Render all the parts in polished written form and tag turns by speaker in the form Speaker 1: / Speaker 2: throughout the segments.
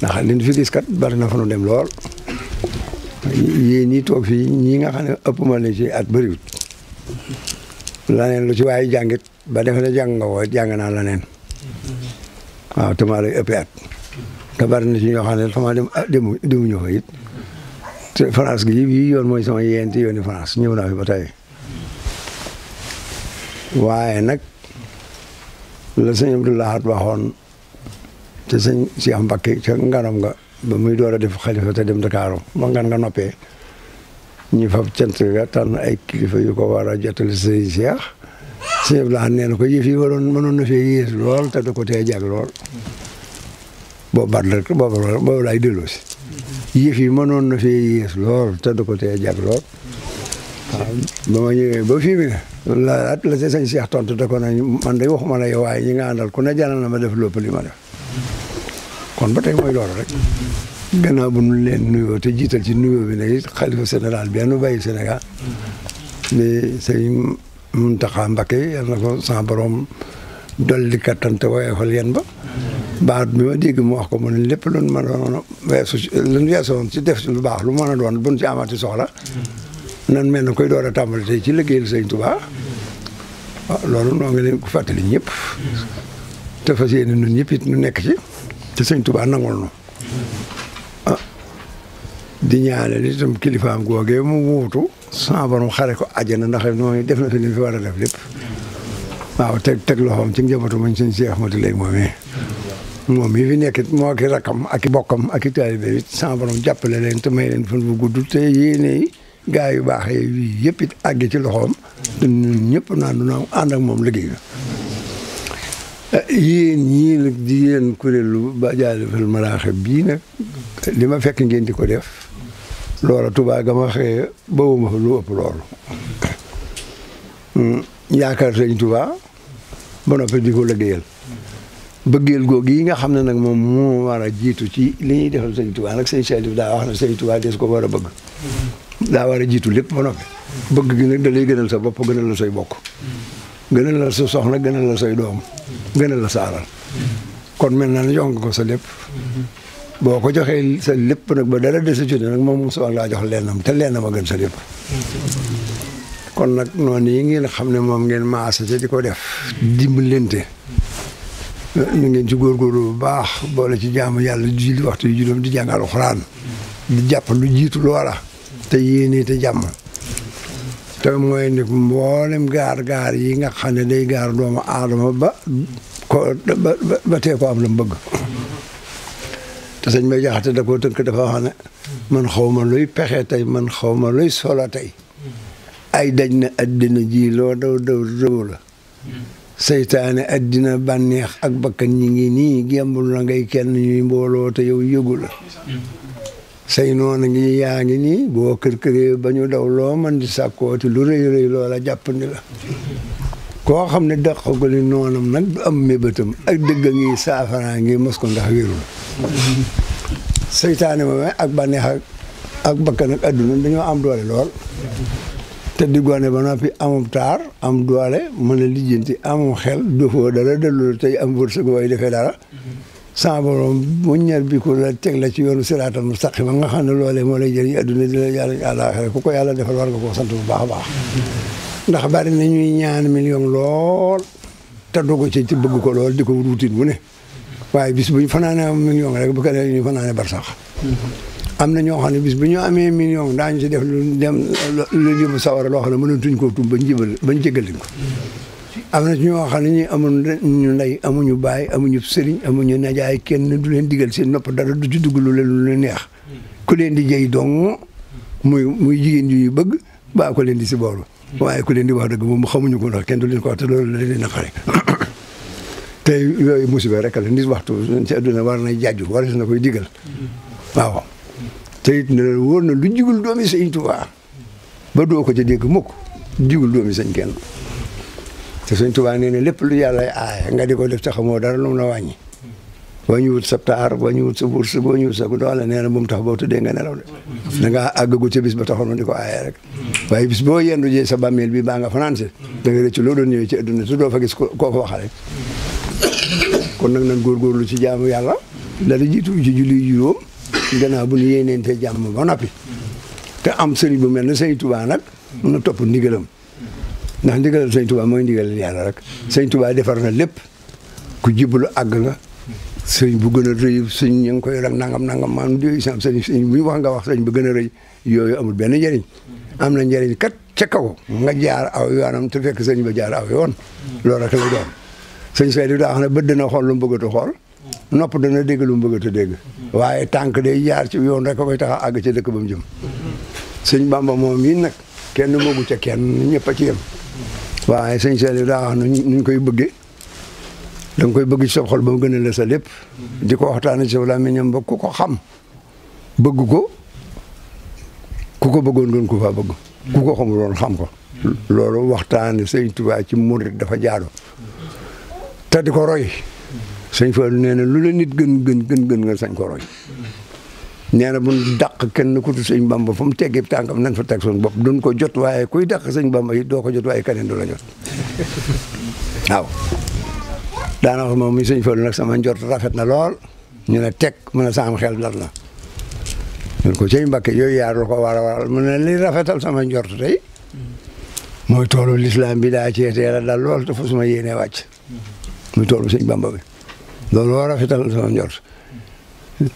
Speaker 1: ndax liñ fi gis kat bari na fa nu dem lool yéen ñi toog fii ñii nga xam ne ëpp ma ne ci at bëriwut laneen lu ci waaye jàngit ba defe ne jàng nga woo jàng naa laneen waaw te maa lay ëppee at te bari na ci ñoo xam ne xamaa demuñu fa it te France gi yii yoon mooy sama yeenti yooni France ñëw naa fi ba tey waaye nag la sëñ Abdou Lahad waxoon te sëñ Cheikh Mbacké ca nganam nga ba muy door a def xalifa te dem Dakar ba ngan nga noppee ñu fab cant ga tànn ay kilifa yu ko war a jottali sëñ Cheikh sëñ Abdou Lahad nee na ko yëf yi mënoon na fee yées lool te da ko tee jag lool boobu baat la rek boobu laay delloo si yëf yi mënoon na fee yées lool te da ko tee jag lool waaw ba ma ñëwee ba fii mi la ci sëñ Cheikh tontu te ko nañ man day waxuma la yow waaye ñi nga àndal ku ne jaral na ma def lépp li ma def kon ba tey mooy loolu rek gannaaw bu nu leen nuyoo te jiital ci nuyoo bi ne xalifa général bi nu bàyyi Sénégal ni sëñ Mountakha Mbacké yal na ko sa borom dolli kattan te woyofal yéen ba baat bi ma dégg mu wax ko mu ne lépp lu mën a weesoon ci def ci lu baax lu mën a doon buñ ci amati soxla nan mel na koy door a tàmbali tey ci liggéeyal sëñ Touba waaw loolu noo ngi leen ko fàttali ñëpp te fas yéene ñun ñëpp it ñu nekk ci te sëñ Touba nangul nu di ñaanal itam kilifaam googee mu wuutu sama borom xare ko àjjana ndax mooy def na fi li fi war a def lépp waaw teg loxoom ci njabootu mañ sëñ Cheikh Ahmadou léegi moom mi fi nekk moo ki rakkam ak i bokkam ak i taalibe it sama borom jàppale leen te may leen fan bu gudd te yéene gaa yu baax yi yëpp it àgg ci loxoom te ñun ñëpp naan ànd ak moom liggéey yéen ñii nag di yéen kuréelu ba Jaalibatul Maraaxib bii nag li ma fekk ngeen di ko def loola Tuubaa ga ma xëyee bawuma fa lu ëpp loolu yaakaar sëñ Tuubaa ba noppi di ko liggéeyal bëggeel googu yi nga xam ne nag moom moo war a jiitu ci li ñuy defal sëñ Tuubaa nag sëñ Saliou daa wax ne sëñ Tuubaa des ko war a bëgg daa war a jiitu lépp ba noppi bëgg gi nag da lay gënal sa bopp gënal la say bokk gënal la sa soxna gënal la say doom gënal la sa alal kon mel na ne jox nga ko sa lépp boo ko joxee sa lépp nag ba dara dese ci nag moom mosoo laa jox lennam te lennam a gën sa lépp kon nag noonu yi ngeen xam ne moom ngeen maasa ci di ko def dimbalante ñu ngeen ci góorgóorlu bu baax boole ci jaamu yàlla di waxtu yu juróom di jàng alxuraan di jàpp lu jiitu loola te yéene te jàmm te mooy ni mboolem gaar yi nga xam ne day gaar doomu aadama ba tee ko am la mu bëgg te sëñ Bay Jaxate da koo tënk dafa wax ne man xaw ma luy pexe tey man xaw ma luy solo tey ay daj na addina ji loo daw la seytaane addina bànneex ak bakkan ñi ngi nii gembul la ngay kenn ñuy mbooloo te yow yëgu la say noonu ngi yaa ngi nii boo kër-këree ba ñu daw loo man di sàkkooti lu rëy loola jàppandi la koo xam ne daqaguli noonam nag du am mébétam ak dëgg ngi saafaraa ngi mos ko ndax wéru la seytaane moom ak bànneex ak bakkan ak adduna dañoo am doole lool te di gone ba noppi amum taar am doole mën a lijjanti amum xel dofoo dara dellu tey am wërsëg way defee dara sa borom mu ñer bi ko la teg la ci yoonu siraatal mustaqim nga xam ne loolee moo lay jëriñ adduna di la yàlla àllaaxira ku ko yàlla defal war nga koo sant bu baax a baax ndax bari na ñuy ñaan million lool te dogu ci bëgg ko lool di ko wutin bu ne waaye bis bu ñu fanaane million rek bu ko ne ñu fanaane bar sax am na ñoo xam ne bis bu ñu amee million daañu ci def lu jëm sawara loo xam ne mënatuñ koo tum bañ jégalin ko am na ñoo xam ne ñi amuñu ndey amuñu baay amuñu sëriñ amuñu najaay kenn du leen digal seen nopp dara du ci dugg lu leen neex ku leen di jëy dong muy jigéen yu ñu bëgg baa ko leen di si boolu waaye ku leen di wax dëgg moom xamuñu ko ndax kenn du leen ko wax te loolu la leen naqari te yooyu musiba rek la nit waxtu ci àdduna war na jaaju war na koy digal waaw te it ne wóor na lu jigul doomi sëñ Tuubaa ba doo ko ca dégg mukk jigul doomi sëñ kenn te sëñ Tuubaa nee na lépp lu yàlla aaye nga di ko def te xamoo dara lu mu la wàññi wàññiwut sa taar wàññiwut sa wërsëg wàññiwut sa doole nee na bu mu tax boo tëddee nga nelaw de da ngaa àggagu ca bis ba taxoon di ko aaye rek waaye bis boo yendu jee sa bàmmeel bi baa nga fanaan si da nga rëcc loo doon ñëwee ci adduna te doo fa gis koo fa waxale kon nag nan góorgóorlu ci jaamu yàlla dara jiitu ci julli juróom gannaaw bu ñu yéeneente jàmm ba noppi te am sëriñ bu mel ne sëñ Touba nag mun a topp ndigalam ndax ndigalal sëñ Touba mooy ndigalal yàlla rek sëñ Touba defar na lépp ku jiblu àgg nga sëñ bu gën a rëy sëñ ñu ngi koy rek nangam maanaam di sëñ bu ñu wax nga wax sëñ bu gën a rëy yooyu amul benn njëriñ am na njëriñ kat ca kaw nga jaar aw yoonam te fekk sëñ ba jaar aw yoon loolu rek lay doon sëñ Seydou daa xam ne bët dana xool lu mu bëggatu xool nopp dana dégg lu mu bëggatu dégg waaye tànk day jaar ci yoon rek a koy tax a àgg ca dëkk ba mu jëm sëñ Bamba moom mii nag kenn moogu ca kenn ñëpp a ci yem waaye sëñ Seydou daa wax ne ñu koy bëggee da nga koy bëgg ci sa xol ba mu gën a la sa lépp di ko waxtaanee ci sa làmmiñam ba ku ko xam bëgg ko ku ko bëggoon doon ku fa bëgg ku ko xamul woon xam ko loolu waxtaane sëñ Tuubaa ci murit dafa jaadu te di ko roy sëñ Fallu nee na lu la nit gën nga sañ ko roy nee na bu dàq kenn ku tu sëñ Bamba fu mu teggee tànkam nañ fa teg suñu bopp duñ ko jot waaye kuy dàq sëñ Bamba yi doo ko jot waaye keneen du la jot waaw daana wax moom mi sëñ Fallu nag sama njort rafet na lool ñu ne teg mën a saam xel dal na ñun ko cey Mbàkke yooyu yaar lu ko waral mu ne li rafetal sama njort tey mooy toolu lislaam bi daa cee teel a dal lool te fu suma yéenee wàcc muy toolu sëñ Bamba bi loolu moo rafetal sama njort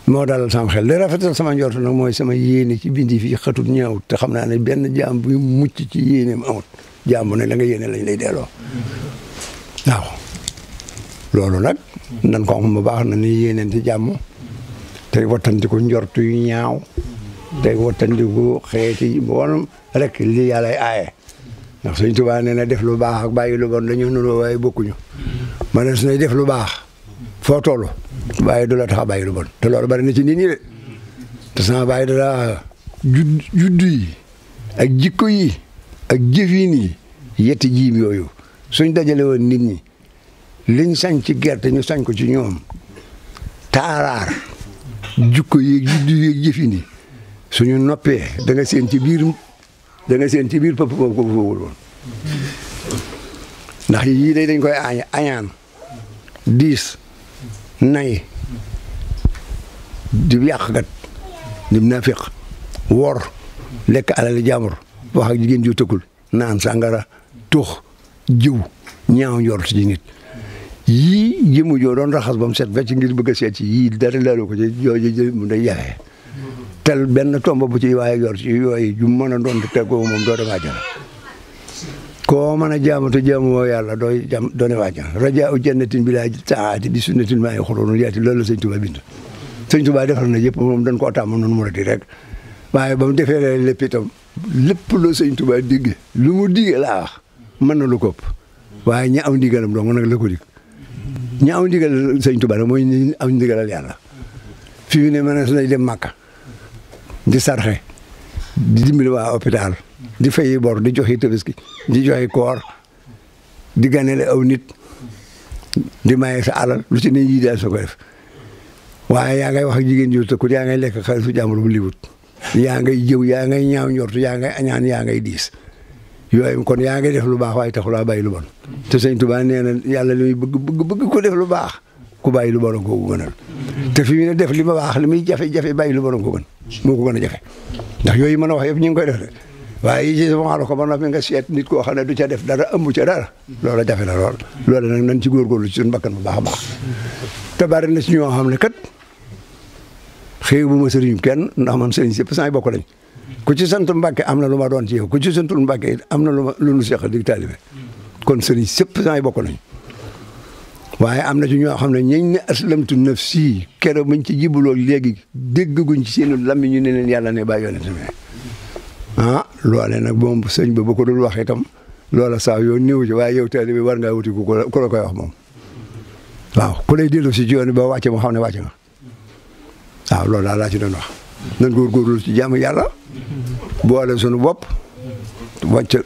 Speaker 1: moo dalal sama xel li rafetal sama njort nag mooy sama yéene ci bindi fii xatut ñaawut te xam naa ne benn jaam bu mucc ci yéeneem amut jaam bu ne la nga yéene lañ lay delloo waaw loolu nag nan ko xam bu baax na ni yéeneenti jàmm tey wattandiku njortu yu ñaaw tey wattandiku xeeti bonam rek li yàlla aaye ndax Sëñ Tuubaa nee na def lu baax ak bàyyi lu bon dañu nuroo waaye bokkuñu ma ne su nay def lu baax foo toll waaye du la tax a bàyyi lu bon te loolu bari na ci nit ñi de te sama bàyyi dara juddu yi ak jikko yi ak jëfin yi yetti jiim yooyu suñ dajale woon nit ñi liñ sañ ci gerte ñu sañ ko ci ñoom taaraar jukko yeeg juddu yeeg jëfin yi suñu noppee da nga seen ci biir pëpp boobu ko foowul woon ndax yii day dañ koy añaan diis nay di yàqkat di nafiq wor lekk alali jàmbur wax ak jigéen ju tëkkul naan sàngara tux jiw ñaaw njort ci nit yii jëmu joo doon raxas ba mu set ba ci ngir bëgg a seet ci yii dara laalu ko ci jooju mu day jafe tel benn tomb bu ci waaye yor ci yooyu ju mën a doon te tegoo moom doo dem àjjana koo mën a jaamu te jaamu woo yàlla dooy jam doone àjjana rajaa u jannatin bi laa taati bi sunnatin maa ngi xoloonu yaati loolu la sëñ Tuubaa bind sëñ Tuubaa defal na yëpp moom dañ koo tàmm noonu mu rati rek waaye ba mu defee lépp itam lépp la sëñ Tuubaa digge lu mu digge laa wax mën na lu kopp waaye ñi am ndigalam dong nag la ko dig ñi am ndigal sëñ Tuubaa nag mooy ñi am ndigalal yàlla fi mu ne mën na dem Màkka di sarxe di dimbali waa hôpital di fayi bor di joxe tabaski di joxe koor di ganale aw nit di maye sa alal lu ci ne yii daal soo ko def waaye yaa ngay wax ak jigéen jiw te ku yaa ngay lekk xaalisu jàmbur bu liwut yaa ngay jëw yaa ngay ñaaw njortu yaa ngay añaan yaa ngay diis yooyu kon yaa ngay def lu baax waaye taxulaa bàyyi lu bon te sëñ Tuubaa nee na yàlla li muy bëgg ko def lu baax ku bàyyi lu bon ko gënal te fi mu ne def li ma baax li muy jafe-jafe bàyyi lu bon ko gën moo ko gën a jafe ndax yooyu mën a wax yëpp ñu ngi koy def de waaye yi ci sama ko ba noppi nga seet nit koo xam ne du ca def dara ëmb ca dara loola jafe na lool loolu nag nañ ci góorgóorlu ci suñu bakkan bu baax a baax te bari na ci ñoo xam ne kat xëy bu ma sëriñu kenn ndax man sëriñ sëpp saay bokk lañ ku ci sant Mbàkke am na lu ma doon ci yow ku ci santul Mbàkke am na lu nu seq dig taalibe kon sëriñ sëpp saay bokk lañ waaye am na ci ñoo xam ne ñañ ne aslamtu nafsi keroog bañ ci jibuloo léegi dégguñ ci seen lammi ñu ne leen yàlla ne bàyyi yonent bi loole nag moom sëñ ba ko dul wax itam loola saa yoo néew ci waaye yow taalibe bi war ngaa wuti ku la koy wax moom waaw ku lay dellu si yoon ba wàcce moo xam ne wàcce nga waaw loolu daal laa ci doon wax nan góorgóorlu ci jaamu yàlla boole suñu bopp wàcc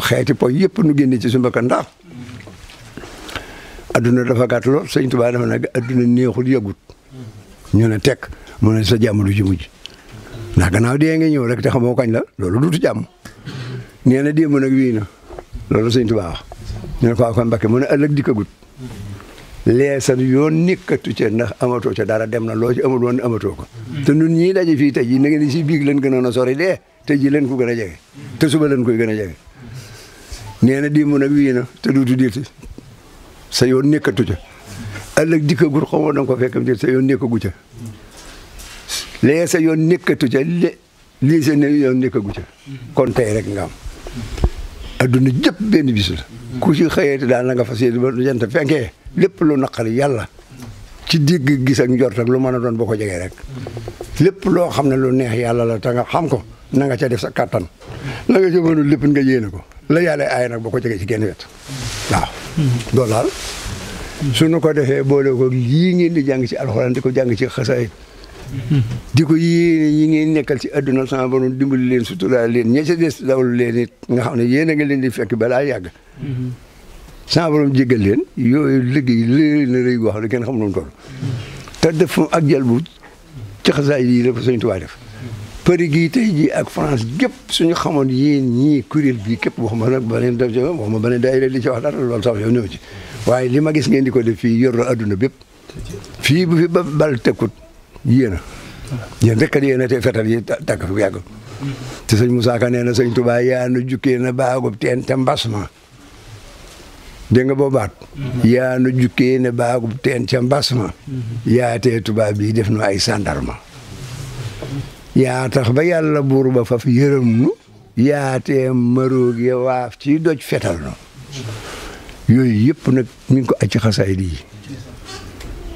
Speaker 1: xeeti po yëpp nu génne ci suñu bakkan ndax adduna dafa gàtt lool sëñ Tuubaa dafa nag adduna neexul yëgut ñu ne tekk mu ne sa jàmm du ci mujj ndax gannaaw dee nga ñëw rek te xamoo kañ la loolu duutu jàmm nee na démb nag wii na loolu sëñ Tuubaa wax ñu ne ko kon Mbakke mu ne ëllëg dikkagut lee sa yoon nekkatu ca ndax amatoo ca dara dem na loo ci amul woon amatoo ko te nun ñii daje fii tey ji na ngeen si biig leen gënoon a sori dee tey ji leen ko gën a jege te suba leen koy gën a jege nee na dimb nag wii na te duutu diiti sa yoon nekkatu ca ëllëg dikkagut xaw ma danga ko fekkam dir sa yoon nekkagu ca lee sa yoon nekkatu ca lii sa yoon nekkagu ca kon tey rek nga am adduna jëpp benn bis la ku ci xëyeete daal na nga fas yéene ba jant fenkee lépp lu naqari yàlla ci dégg gis ak njort ak lu mën a doon boo ko jegee rek lépp loo xam ne lu neex yàlla la te nga xam ko na nga ca def sa kattan la nga ca mënul lépp nga yéene ko la yàlla aay nag boo ko jegee ci genn wet waaw loolu daal suñu ko defee boole ko lii ngeen di jàng ci alxuraan di ko jàng ci xasaayid di ko yéene yi ngeen nekkal ci adduna sama borom dimbali leen sutura leen ña ca des dawlu leen it nga xam ne yéen a nga leen di fekk balaa yàgg sama borom jéggal leen yooyu liggéey léeg na rëy wax la kenn xam noonu toll te def ak jël bu ci xasaayid yi la ko Sëñ Tuubaa def Paris gii tey jii ak France gépp suñu xamoon yéen ñii kuréel bii képp waxuma nag beneen def waxuma beneen daayira di ci wax dara loolu sax yow ñëw ci waaye li ma gis ngeen di ko def fii yor na adduna bépp fii bu fi ba bal tekkut yéen rek kat yéen a tey fetal yi takk fi yàgg te sëñ Moussa Ka nee na Sëñ Tuubaa yaa nu jukkee na baagub teen te mbas ma dégg nga boobaat yaa nu jukkee ne baagub teen ca mbas ma yaa tee tubaab bii def nu ay sandarma yaa tax ba yàlla buur ba faf yërëm nu yaa tee maroog ya waaf ci doj fetal no yooyu yëpp nag mi ngi ko acci xasaayid yi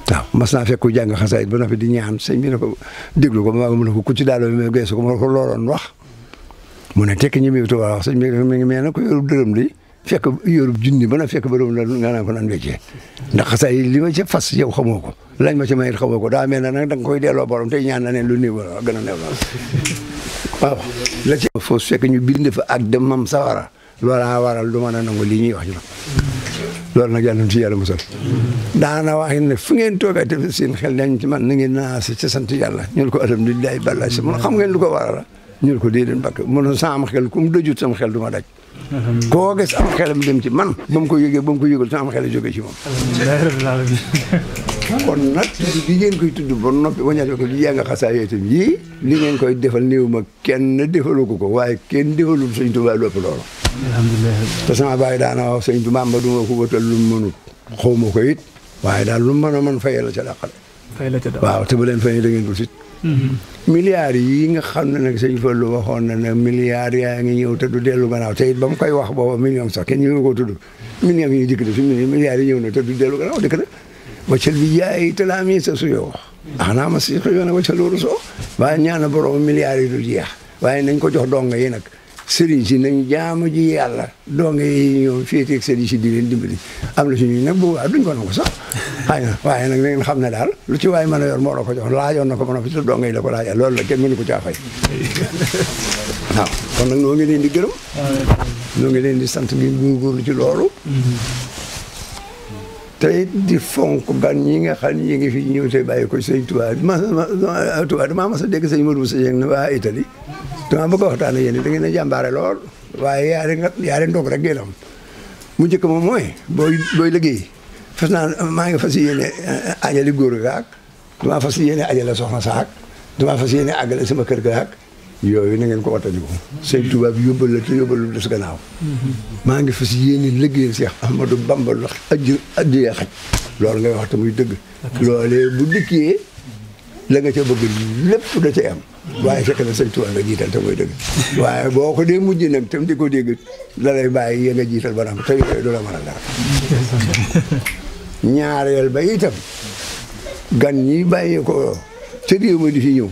Speaker 1: waaw mas naa fekk ku jàng xasaayid ba noppi di ñaan sëñ bi ne ko déglu ko ma mu ne ko ku ci daalo bi geesu ko ma ko looloon wax mu ne tekk ñi mi tuba wax sëñ bi mi ngi mel na ko yorub dërëm di fekk yorub junni ba na fekk ba doom la nga naan ko nan weccee ndax xasaayid li ma ca fas yow xamoo ko lañ ma ci mayit xamoo ko daa mel na nag da nga koy delloo borom tey ñaan na ne lu néew la gën a néew la waaw la ci foofu fekk ñu bind fa ak demam sawara loolaa waral du mën a nangu lii ñuy wax ñu nag loolu nag yàlla na ci yàlla musal daana wax ne fu ngeen toogee te seen xel dañ ci man na ngeen naa si ca sant yàlla ñu ko alhamdulilah balla si mun xam ngeen lu ko waral ñu ko déedéet mbakk mun sama xel ku mu dëjut sama xel du ma daj koo gis am xelam dem ci man ba mu ko yëgee ba mu ko yëgul sama xel jóge ci moom kon nag bi ngeen koy tudd ba noppi wañate ko di jàng xasaay itam yii li ngeen koy defal néew ma kenn defalu ko waaye kenn defalul Sëñ Tuubaa lu ëpp loolu alhamdulilah te sama baay daana wax Sëñ Tuubaa ba duma ko wëtal lu mu mënut xaw ma ko it waaye daal lu mu mën a mën fayal la ca dàqale waaw te bu leen fayee da ngeen ko sit milliards yi nga xam ne nag Sëñ Fallu waxoon na ne milliards yaa ngi ñëw te du dellu gannaaw te it ba mu koy wax booba million sax kenn ñëw ko tudd millions yi dikk na fi milliards yi ñëw na te du dellu gannaaw dikk na waccal bi jaay te laa mii sa suyoo xanaa ma si yoon waccal loolu soo waaye ñaana borom milliards yi du jeex waaye nañ ko jox donga yi nag sëriñ si nañ jaamu ji yàlla donga yi ñëw féeteeg sëriñ si di leen dimbali am na suñu nag bu waa duñ ko nangu sax xëy na waaye nag na ngeen xam ne daal lu ci waay mën a yor moo la ko jox laajoon na ko mën a fi te donga yi la ko laajal loolu la kenn mënu ko caa fay waaw kon nag noo ngi leen di gërëm noo ngi leen di sant ngeen góorgóorlu ci loolu te di fonk gan ñi nga xam ñi ngi fi ñëw te bàyyi ko Sëñ Tuubaa Tuubaa damaa mas a dégg sëñ Modou Moussa Dieng ne waa Italie dama bëgg a waxtaan ak yéen da ngeen a jàmbaare lool waaye yaa ndog rek ngeen am mu njëkk moom mooy booy liggéey fas naa maa ngi fas yéene ajali góor gaak damaa fas yéene ajale soxna saak damaa fas yéene àggale sama kër gaak yooyu na ngeen ko wattandiku Sëñ Tuubaa bi yóbbal la te yóbbal lu des gannaaw maa ngi fas yéene liggéeyal Seex Ahmadou Bamba ndax addiya xaj loolu ngay wax te muy dëgg loolee bu dikkee la nga ca bëgg lépp da cay am waaye fekk na Sëñ Tuubaa nga jiital te muy dëgg waaye boo ko dee mujj nag tam di ko dégg la lay bàyyi ya nga jiital ba nag te yooyu du la mën a dara ñaareel ba itam gan ñi bàyyi ko ca réew ma di fi ñëw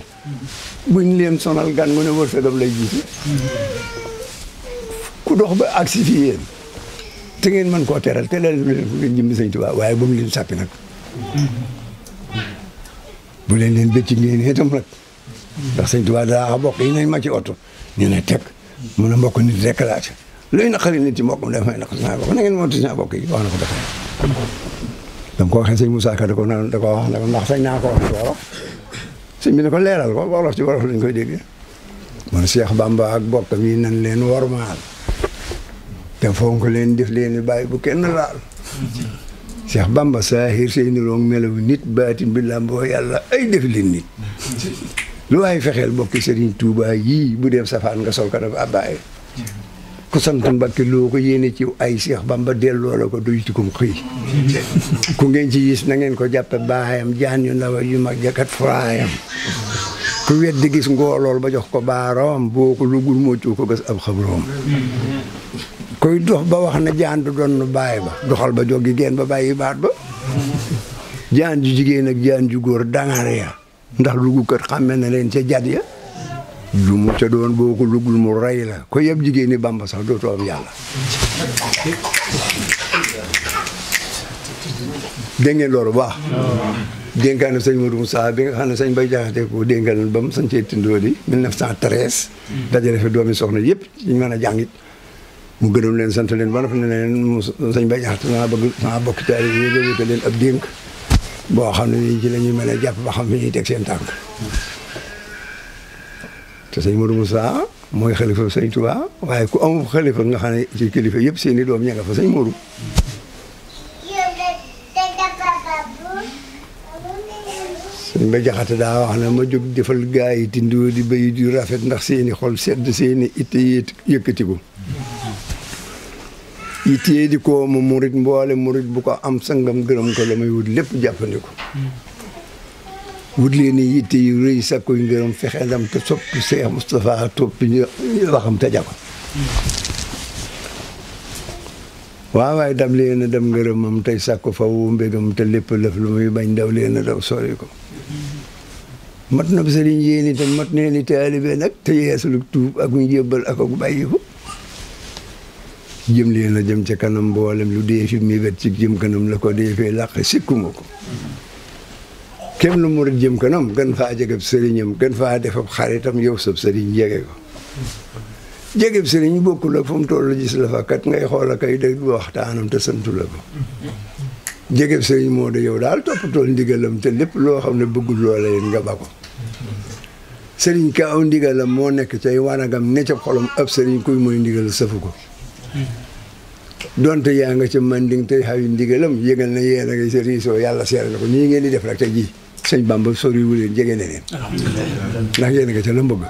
Speaker 1: buñ leen sonal gan mu ne wërsëgam lay jiitu ku dox ba agsi fi yéen te ngeen mën koo teral te leen ko ngeen jëmbi Sëñ Tuubaa waaye bu mu leen sàppi nag bu leen bëcc ngeen itam nag ndax Sëñ Tuubaa daa bokk yi nañ ma ci oto ñu ne teg mun a mbokk nit rek laa ci luy naqari nit ci mbokkam dafay naq sama bokk na ngeen mooti sama bokk yi wax na ko dafa dam ko waxee Sëñ Moussa Ka da ko wax ne ko ndax sañ naa ko wax ci wolof sëñ bi ne ko leeral ko wolof ci wolof lañ koy dégg man Cheikh Bamba ak bokkam yi nan leen wormaal te fonk leen def leen bàyyi bu kenn laal Cheikh Bamba saahir say niroog melaw nit baatin bi làmboo yàlla ay def leen nit lu waay fexeel bokki Serigne Touba yii bu dee safaan nga sol ko def abbaye ku sant Mbàkke loo ko yéene ci ay Cheikh Bamba delloo la ko doy ci kum xëy ku ngeen ci gis na ngeen ko jàppe baayam jaan yu ndaw yu mag jakat fraayam ku weddi gis ngoolool ba jox ko baaroom boo ko lugul moccoo ko gas ab xabroom koy dox ba wax na jaan du doon baay ba doxal ba joggi geen ba bàyyi baat ba jaan ju jigéen ak jaan ju góor dangar ya ndax lugukat xàmme na leen ca jat ya lu mu ca doon boo ko lugul mu rey la ko yëpp jigéen ni Bamba sax dootoo am yàlla dégg ngeen loolu baax dénkaan na sëñ Modou Moussa bi nga xam ne sëñ Bay Jaxate ko dénkaan ba mu sañcee tindoo di 1913 dajale fi doomi soxna yëpp ñu mën a jàngit mu gërëm leen sant leen ba na fa ne leen sëñ Bay Jaxate naa bëgg sama bokk taali yi déwéte leen ab dénk boo xam ne nii ci la ñuy mën a jàpp ba xam fi ñuy teg seen tànk te sëñ Modou Moussa mooy xalifa sëñ Touba waaye ku amul xalifa nga xam ne ci kilifa yëpp seen i doom ña nga fa sëñ Modou sëñ Bay Jaxate daa wax ne ma jóg defal gaa yi tindoo di bay di rafet ndax seeni xol sedd seeni itte yëkkatiku ittee di ko mu murit mboole murit bu ko am sangam gërëm ko la may wut lépp jàppandiku wut leen ni yitte yu rëy sakkoy ngërëm fexe ndam te soppi Cheikh Moustapha toppi ñu waxam te jako waaw waaye dam leen a dem ngërëmam tey sàkku faw mbégam te lépp lëf lu muy bañ daw leen a daw sori ko mat na bi sëriñ yéen itam mat nee ni taalibe nag te yeesalu tuub ak ñu jébbal ak ak bàyyi ko jëm leen a jëm ca kanam mboolem lu dee fi mi wet ci jëm kanam la ko dee fee làq sikkuma ko kem lu murit jëm kanam gën faa jegeb sëriñam gën faa defab xaritam yow sab sëriñ jege ko jegeb sëriñ bokkul ak fu mu toll gis la fa kat ngay xool a kay dégg waxtaanam te santu la ko jegeb sëriñ moo da yow daal toppatool ndigalam te lépp loo xam ne bëggul loola yéen nga ba ko sëriñ ka aw ndigalam moo nekk cay wanagam ne ca xolam ab sëriñ kuy mooy ndigal safu ko donte yaa nga ca manding tey xawi ndigalam yëgal na yéen a ngay sa riisoo yàlla seere na ko nii ngeen di def rek tey jii sëñ Bamba soriwu leen jege ne leen ndax yéen nga ca la mbëgg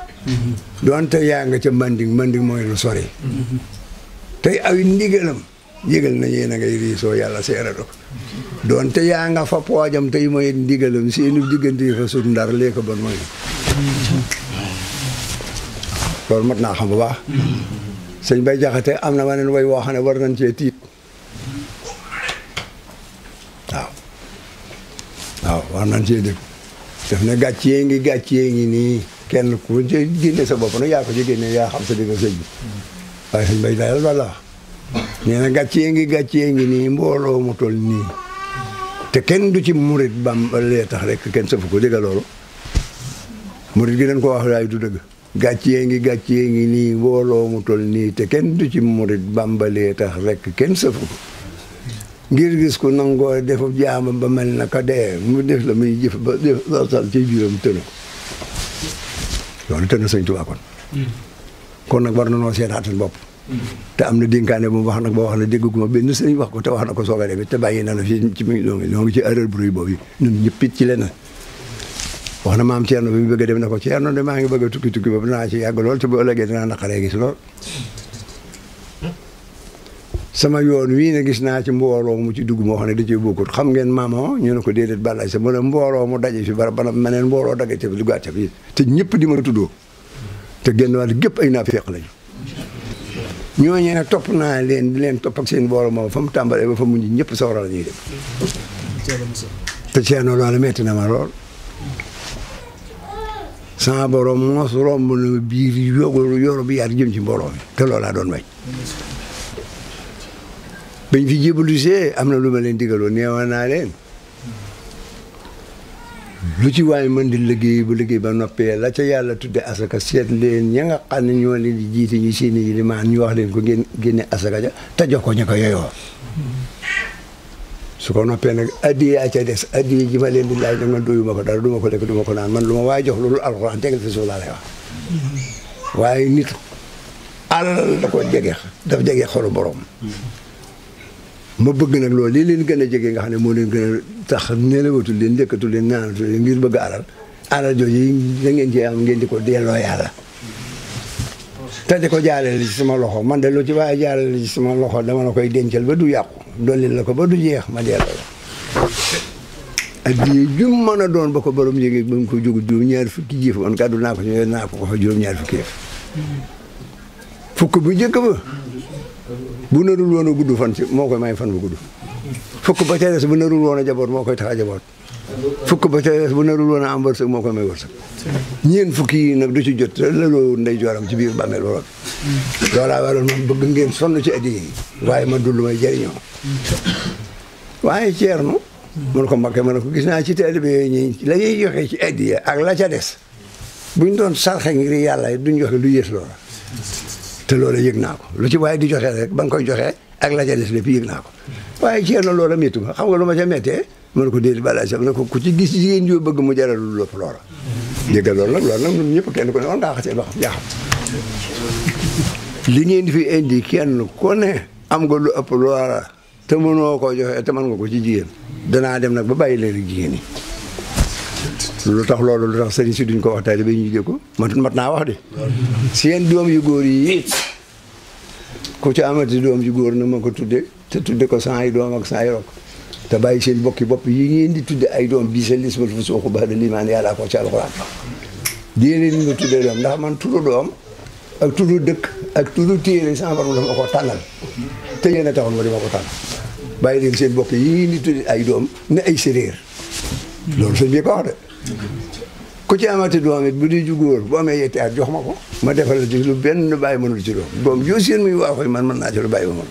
Speaker 1: donte yaa nga ca manding mooy lu sori tey awi ndigalam yëgal na yéen a ngay riisoo yàlla seere na ko donte yaa nga fa poojam tey mooy ndigalam seeni diggante fa sut ndar lee ko bon mooy loolu mat naa xam bu baax sëñ Bay Jaxate am na waneen way woo xam ne war nañ cee tiit waaw war nañ cee dégg daf ne gàccee ngi nii kenn ku ci génne sa bopp nag yaa ko ci génne yaa xam sa digg sëñ bi waaye sëñ Bay daal walla nee na gàccee ngi nii mbooloo mu toll nii te kenn du ci murit Bamba lee tax rek kenn safu ko dégg loolu murit gi dañ ko wax waaye du dëgg gàccee ngi nii mbooloo mu toll nii te kenn du ci murit Bamba lee tax rek kenn safu ko ngir gis ko nangoo defu jaamam ba mel na ka dee mu def la muy jëf ba sal ci biiram tëna ko loolu tëna sëñ Tuubaa kon nag war na noo seetaatal bopp te am na dénkaane bu mu wax nag boo wax ne dégguma benn sëriñ wax ko te wax na ko soog a demee te bàyyi na la fii ci mu ngi ci erreur bu rëy boobu ñun ñëpp it ci leneen wax na maam Thierno bi mu bëgg a dem na ko Thierno de maa ngi bëgg a tukki boobu naa ci yàgg lool te bu ëllëgee dinaa naqaree gis lool sama yoon wii ne gis naa ci mbooloo mu ci dugg moo xam ne da cee bokkut xam ngeen maamoo ñu ne ko déedéet balaay sa mu ne mbooloo mu daje fi bara bana meneen mbooloo daje fi duggaat fi te ñëpp di ma tuddoo te génn wàll gépp ay naafeq lañu ñooñee ne topp naa leen di leen topp ak seen mbooloo moom fa mu tàmbalee ba fa mujj ñëpp sawara la ñuy dem te Thierno loolu metti na ma lool sama borom mos romb na biir yoro bi yaar jëm ci mbooloo mi te loolaa doon bañ bañ fi jébalusee am na lu ma leen digaloon neewoon naa leen lu ci waay mën di liggéey bu liggéey ba noppee la ca yàlla tudde asaka seet leen ña nga xam ne ñoo leen di jiite ñi seeni yi limaan ñu wax leen ko génne asaka ja te jox ko ña ko yeyoo su ko noppee nag addiya ca des addiya ji ma leen di laaj nag man doyuma ko dara du ma ko lekk du ma ko naan man lu ma waay jox loolu alxuraan tegal fi suuf laa lay wax waaye nit alal da ko jege daf jege xolu borom ma bëgg nag loolu lii leen gën a jege nga xam ne moo leen gën a tax nelawatul leen njëkkatul leen naanatul leen ngir bëgg alal jooju da ngeen ci am ngeen di ko delloo yàlla te di ko jaarale ci sama loxo man de lu ci waaye jaarale ci sama loxo dama la koy dencal ba du yàqu dolli la ko ba du jeex ma delloo la addiye jum mën a doon ba ko borom yéegi ba mu ko jógu juróom-ñaari fukki jëf man kàddu naa ko ci naa ko fa juróom-ñaari fukki yëf fukk bu njëkk ba bu narul woon a gudd fan ci moo koy may fan bu gudd fukk ba ca des bu narul woon a jaboot moo koy tax a jaboot fukk ba ca des bu narul woon a am wërsëg moo koy may wërsëg ñeen fukki yi nag du ci jot laloo ndey jooram ci biir bàmmeel lool loolaa waroon man bëgg ngeen sonn ci addiye yi waaye man dul may jëriñoo waaye Ceerno mun ko Mbakke ma ne ko gis naa ci taalibe yooyu ñi la ñuy joxe ci addiya ak la ca des buñ doon sarxe ngir yàlla duñ joxe lu yées loola te loola yëg naa ko lu ci waaye di joxe rek ba nga koy joxe ak la ca des lépp yëg naa ko waaye Ceerno loola méttu ma xam nga lu ma ca méttee mën ko déedéet balaa sax ne ko ku ci gis jigéen joo bëgg mu jaral lu lépp loola dégg loolu nag ñun ñëpp kenn ku ne war ngaa xasee ba xam jaaxam li ngeen di fi indi kenn ku ne am nga lu ëpp loola te mënoo koo joxe te mën nga ko ci jigéen danaa dem nag ba bàyyi leen ak jigéen ñi lu tax loolu lu tax sëriñ si duñ ko wax taalibe ñu dégg ko mat naa wax de seen doom yu góor yi ku ci amati doom yu góor na ma ko tudde te tudde ko sans ay doom ak sans ay rok te bàyyi seen bokki bopp yi ngeen di tudde ay doom bii sa lismal fu suuxu ba da limaan yàllaa ko ci alxuraan diine ni nga tudde doom ndax man turu doom ak turu dëkk ak turu téere sama borom dafa ma ko tànnal te yéen a taxoon ma di ma ko tànn bàyyi leen seen bokk yi ngeen di tudde ay doom ne ay séréer loolu sëñ bi ko wax de ku ci amati doom it bu di ju góor bu amee yetti at jox ma ko ma defal la ci lu benn bàyyi mënul ci doom joo seen muy waaxoy man mën naa ci lu bàyyi ba mën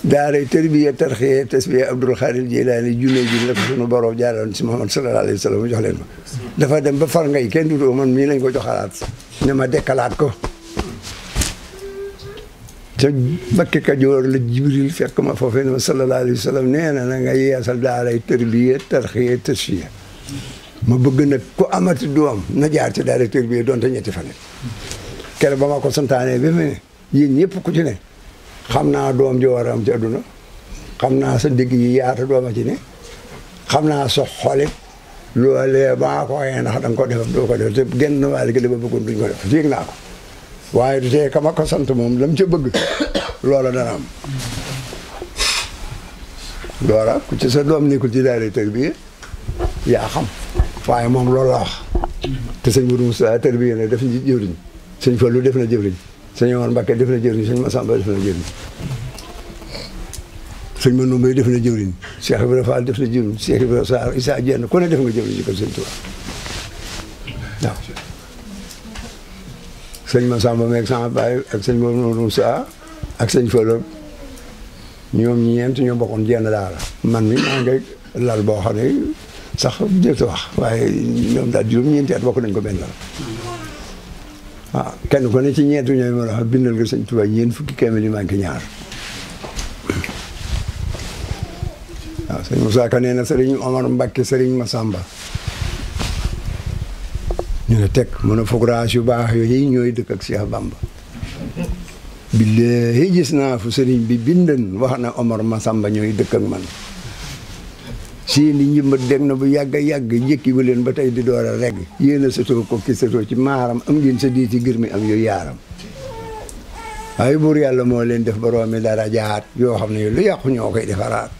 Speaker 1: daaray tarbiya tarxiya tasbiya Abdul Xaadir Jilaani junne ji la ko sunu borom jaaraloon ci Muhammad sallallahu alayhi wa sallam mu jox leen ko dafa dem ba far ngay kenn du man mii lañ ko joxalaat ne ma dekkalaat ko te Mbakke Kajoor la Jibril fekk ma foofee ne ma sallallahu alayhi wa sallam nee na nga yeesal daaray tarbiya tarxiya tasfiya ma bëgg nag ku amati doom na jaar ci daaray tarbiya doonte ñetti fan kere ba ma ko santaane bi mu ne yéen ñëpp ku ci ne xam naa doom ji war a am ci àdduna xam naa sa digg yi yaata dooma ci ne xam naa sa xolit loolee baa ko waxee ndax da nga ko def doo ko def te genn wàll gi li ma bëggoon duñ ko def yéeg naa ko waaye du tee kama ko sant moom lam ca bëgg loola dana am loola ku ci sa doom nekkul ci daara tarbiya yaa xam waaye moom loolu la wax te sëñ Mourou Moussa tarbiya ne def na jëwriñ sëñ Fallou def na jëwriñ sëñ Omar Mbakke def na jëwriñ sëñ Massamba def na jëwriñ sëñ Manoumbe def na jëwriñ Cheikh Ibrahima Fall def na jëwriñ Cheikh Ibrahima Sarr Issa Diène ku ne def nga jëwriñ ci kër sëñ Touba waaw sëñ Massamba meeg sama baay ak sëñ Moussa ak sëñ Fallou ñoom ñeent ñoo bokkoon jenn daara man mi maa ngi lal boo xam ne sax jërëjëf wax waaye ñoom daal juróom-ñeenti at bokk nañ ko benn lal waaw kenn ku ne ci ñeenti ñooy ma la bindal nga sëñ Tuubaa ñeent fukki kaamil yi manqué ñaar waaw sëñ Moussa Ka nee na sëriñ Omar Mbakke sëriñ Massamba ñu ne teg mën a fograas yu baax yooyu ñooy dëkk ak Cheikh Bamba billaahi gis naa fu sëriñ bi bindan wax na Omar Massamba ñooy dëkk ak man seeni njëmbat dem na bu yàgg a yàgg njëkki ba leen ba tey di door a regg yéen a sëtoo ko ki sëtoo ci maaram am ngeen sa diiti gër mi am yooyu yaaram waaye buur yàlla moo leen def boroomi dara jaat yoo xam ne lu yàqu ñoo koy defaraat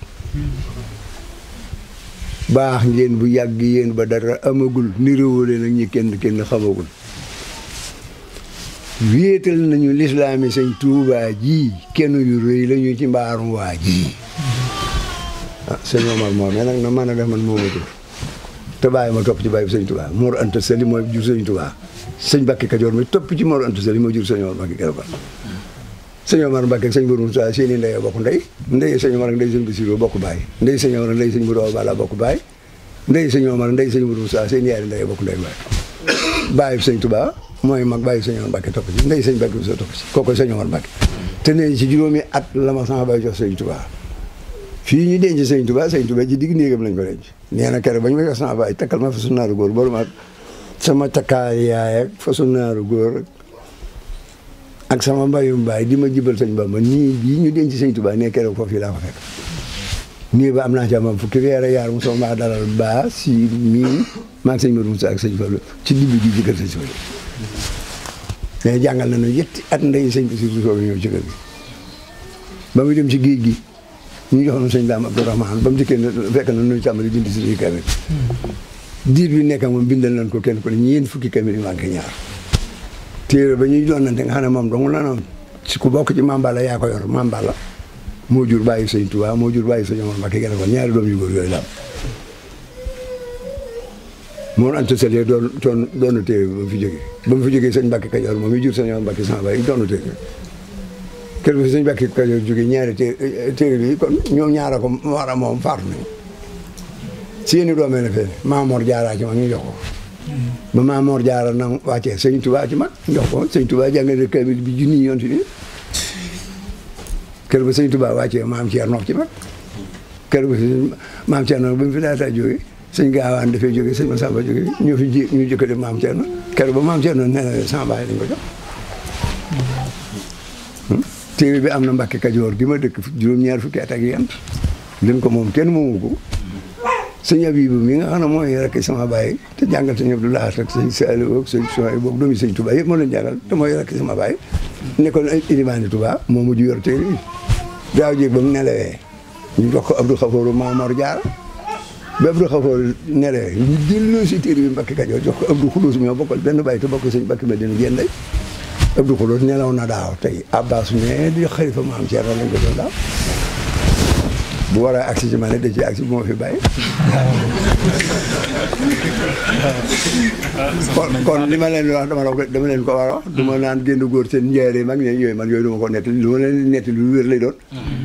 Speaker 1: baax ngeen bu yàgg yéen ba dara amagul niróo leen ak ñi kenn xamagul wéetal nañu lislaami sëñ Tuubaa ji kenn yu rëy la ñu ci mbaarum waa ji ah sëñ Omar moom mais nag na mën a def man moo ma jur te bàyyi ma topp ci bàyyi sëñ Tuubaa Mor Anta Sali mooy jur sëñ Tuubaa sëñ Mbakke Kajoor mi topp ci Mor Anta Sali moo jur sëñ Omar Mbakke Kajoor sëñ Omar Mbakke ak sëñ Bourou Moussa seeni ndey bokk ndey sëñ Omar ak ndey sëñ Bassirou bokk baay ndey sëñ Omar ak ndey sëñ Bourou Bala bokk baay ndey sëñ Omar ak ndey sëñ Bourou Moussa seen yaari ndey bokk ndey baay bàyyi sëñ Tuubaa mooy mag bàyyi sëñ Omar Mbakke topp ci ndey sëñ Mbakke Moussa topp ci kooku sëñ Omar Mbakke te nee ci juróomi at la ma sama baay jox sëñ Tuubaa fii ñu denc sëñ Tuubaa ci digg néegam lañ ko denc nee na kere bañ ma jox sama baay takkal ma fasu naaru góor boolu ma sama takkaay yaay ak fasu naaru góor ak sama mbayum baay di ma jibal sëñ Bamba nii bii ñu denc sëñ Tuubaa ne keroog foofu laa ko fekk nii ba am naa ci amam fukki weer ak yaar mu soog maa dalal ba si mii maa ngi sëñ Modou Moussa ak sëñ Fallu ci dibi gi jëkkër sëñ Fallu mais jàngal nañu yetti at ndey sëñ bi si soog ñëw ci kër gi ba muy dem ci géej gi ñu joxoon sëñ Daam Abdourahmane ba mu dikkee fekk na nuy tàmbali bind suñuy kamil diir bi nekk moom bindal nañ ko kenn ko ne ñeent fukki kamil yi manqué ñaar téere ba ñuy doonante nga xam ne moom dong la noonu si ku bokk ci Mambala yaa ko yor Mambala moo jur bàyyi sëñ Tuubaa moo jur bàyyi sëñ Omar Mbakke gën a ko ñaari doom yu góor yooyu la am moom Anta Sall doon na téere bi ba mu fi jógee sëñ Mbakke Kajoor moom mi jur sëñ Omar Mbakke sama baay doon na téere kër bi sëñ Mbakke Kajoor jógee ñaari téere bi kon ñoom ñaara ko war a moom faatu nañ si yéen i doomee la fee Maamoor Jaara ci mag ñu jox ko ba Maamoor Jaara na wàccee sëñ Tuubaa ci mag jox ko sëñ Tuubaa jàngale kamil bi junni yoon ci nii kër ba sëñ Tuubaa wàccee maam Ceerno ci mag kër ba maam Ceerno ba mu fi laata jógee sëñ Gaawaan dafay jógee sëñ Masamba jógee ñu fi ji ñu jëkkale maam Ceerno kër ba maam Ceerno nee na sama baay lañ ko jox téere bi am na Mbàkke Kajoor gi ma dëkk juróom-ñaar fukki at ak yent leen ko moom kenn moomu ko sëñ Abibu mi nga xam ne mooy rakk sama baay te jàngal sëñ Abdou Lahad ak sëñ Saliou ak sëñ Soy boog doomi sëñ Touba yëpp moo leen jàngal te mooy rakk sama baay nekkoon ilimaani Touba moo mujj yor téere yi daaw jéeg ba mu nelawee ñu jox ko Abdou Khafour Maamoor Jaara ba Abdou Khafour nelawee ñu delloo si téere bi Mbàkke Kajoor jox ko Abdou Khoudous mi bokkal benn baay te bokk sëñ Mbàkke Madina Jenday Abdou Khoudous nelaw na daaw tey Abbas mais di xalifa maam Ceerno lañ ko doon daaw bu war a agsi ci ma ne da ci agsi bu ma fi bàyyi kon li ma leen di wax dama leen ko war a wax du ma naan génn góor seen njaaree mag ne yooyu man yooyu du ma ko nettali lu ma leen nettali lu wér lay doon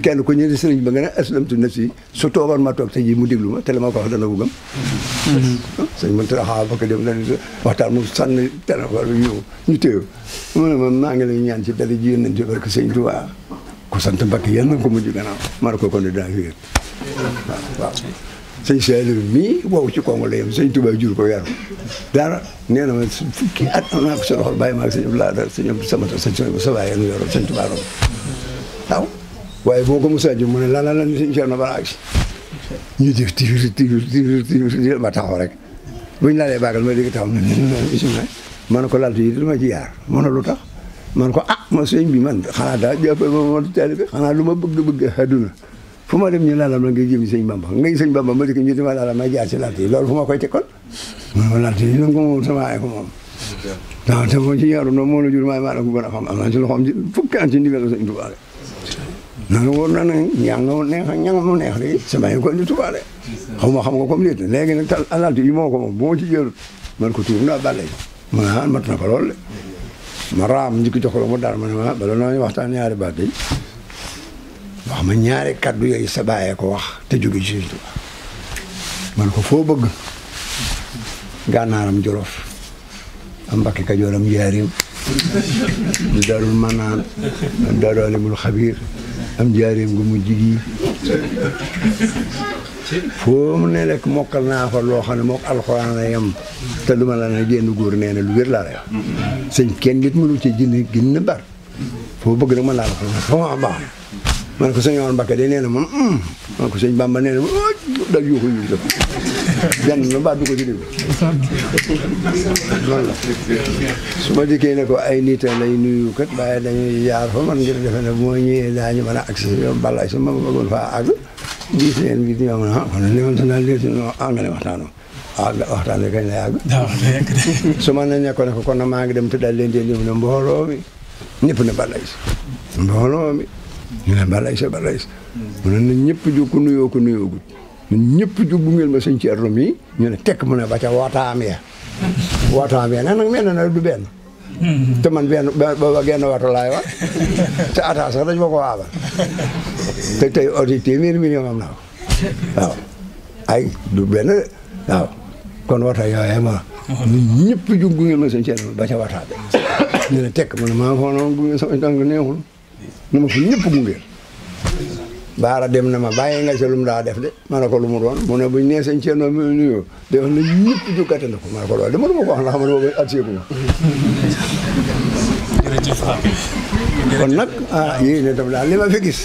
Speaker 1: kenn ku ñëw sëriñ ba nga ne aslamtu nafsi su toogoon ma toog te ji mu déglu ma te la ma ko wax dana bëggam sëñ man taraxaa ba ko dem len waxtaan mu sànni téléphone bi ñu téew mu ne ma maa ngi lay ñaan ci dali ji yéen nañ ci barke sëñ Tuubaa ku sant Mbàkke yéen na ko mujj gannaaw ma ne ko kon dinaa fi waaw sëñ Saliou mii wow ci Congo la yem sëñ Touba jur ko yaru dara nee na ma fukki at am naa ko sa loxo bàyyi maa ak sëñ Abdoulaye sëñ Abdou Samata sëñ sa waaye nu yoroon sëñ Touba rom waaw waaye boo ko Moussa Diouf mu ne la sëñ Cheikh na balaa agsi ñu def tir ma taxaw rek buñ laalee baagal ma dégg taxaw bisimilah ma ne ko laltu yi dama ci yaar ma ne lu tax man ko ma sëñ bi man xanaa daa jàppee ma taalibe xanaa lu ma bëgg àdduna fu ma dem ñu laalam la ngay jëm sëñ Bamba ngay sëñ Bamba ma dikk ñu dima laalam may jaar ci lant yi loolu fu ma koy tekkal man lant yi nan ko moom sama ay ko moom waaw te moo ci yaru noonu moo la jur maay maa la ko gën a xam am naa ci loxoom fukki an ci ndigal sëñ Tuubaa nanu wóor na nag ñanga mu neex de sama yi ko indi Tuubaa de xam nga comme léegi léegi nag lant yi moo ko moom bu ma ci jël man ko tuur naa bàlle ma ne mat na ko lool de ma raam njëkk jox ko mu daal ma ne ma bala nooñu waxtaan ñaari baat yi wax ma ñaari kaddu yooyu sa bàyyee ko wax te jóge ci Sëñ Tuubaa man ko foo bëgg gànnaaram Jolof am Mbàkke Kajooram Njaaréem am Daarul Manaan am Daaru Alimul Xabiir am Njaaréem gu mu jigi foo mu ne rek mokkal naa fa loo xam ne mook alxuraan la yem te lu ma la ne génn góor nee na lu wér laa lay wax sëñ kenn nit mënu ci jënd gën na bar foo bëgg nag mën laa la xam foo ma baax man ko sëñ Omar Mbakke de nee na man ko sëñ Bamba nee na ma dal yuuxu yu def benn na baat du ko ci dégg loolu la su ma dikkee ne ko ay nit lay nuyu kat waaye dañuy jaar fa man ngir defe ne bu ma ñëwee daañu mën a agsi balay sa ma bëggoon faa àgg gis leen bi ñoo mën a kon ne man sa daal léegi si angale waxtaanoo waxtaan bi kañ lay àgg su ma ne nekkoon ne ko kon na maa ngi dem te daal leen di ne mbooloo mi ñëpp ne balay si mbooloo mi ñu ne balay sa mu ne na ñëpp jóg ku nuyoo gut na ñëpp jóg bu ngeen ma sëñ Ceerno mi ñu ne tekk mu ne ba ca wootaam ya nag mel na du benn te man benn booba genn waxtu laay wax te ataa sax dañ ma ko waabal te tey audi téeméeri million am naa ko waaw ay du benn de waaw kon wata yooyee ma na ñëpp jóg bu ngeen ma sëñ Ceerno ba ca wataa bi ñu ne tekk mu ne maa foo noonu bu ngeen sama tànk neexul na ma ko ñëpp gungeel baara dem na ma bàyyi nga ca lu mu daa def de ma ne ko lu mu doon mu ne buñ nee sëñ Ceerno mi nuyoo de wax na ñëpp jukkate na ko ma ne ko loolu dama ko wax ndax xam ne boobu at seeku ma
Speaker 2: jërëjëf
Speaker 1: kon nag yéen itam daal li ma fi gis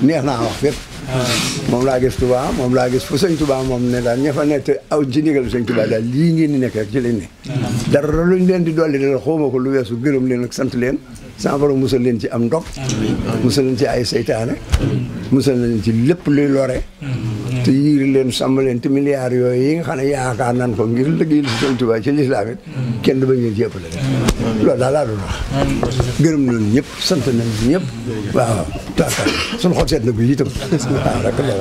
Speaker 1: neex naa wax fépp moom laa gis Touba moom laa gis fu sëñ Touba moom ne daal ña fa nekk aw ci ndigal sëñ Touba daal lii ngeen di nekk rek ci lañ ne dara luñ leen di dolli dal xawma ko lu weesu gërëm leen ak sant leen sama borom musal leen ci am ndog musal leen ci ay seytaane musal leen ci lépp luy lore te yiir leen sàmm leen te milliards yooyu yi nga xam ne yaakaar nan ko ngir liggéeyal si sëñ Touba ci lislaam it kenn ba ngeen ci ëppale rek loolu daal laa doon wax gërëm nañ ñëpp sant nañ ñëpp waaw taakaar suñu xol seet na ko itam waaw rek la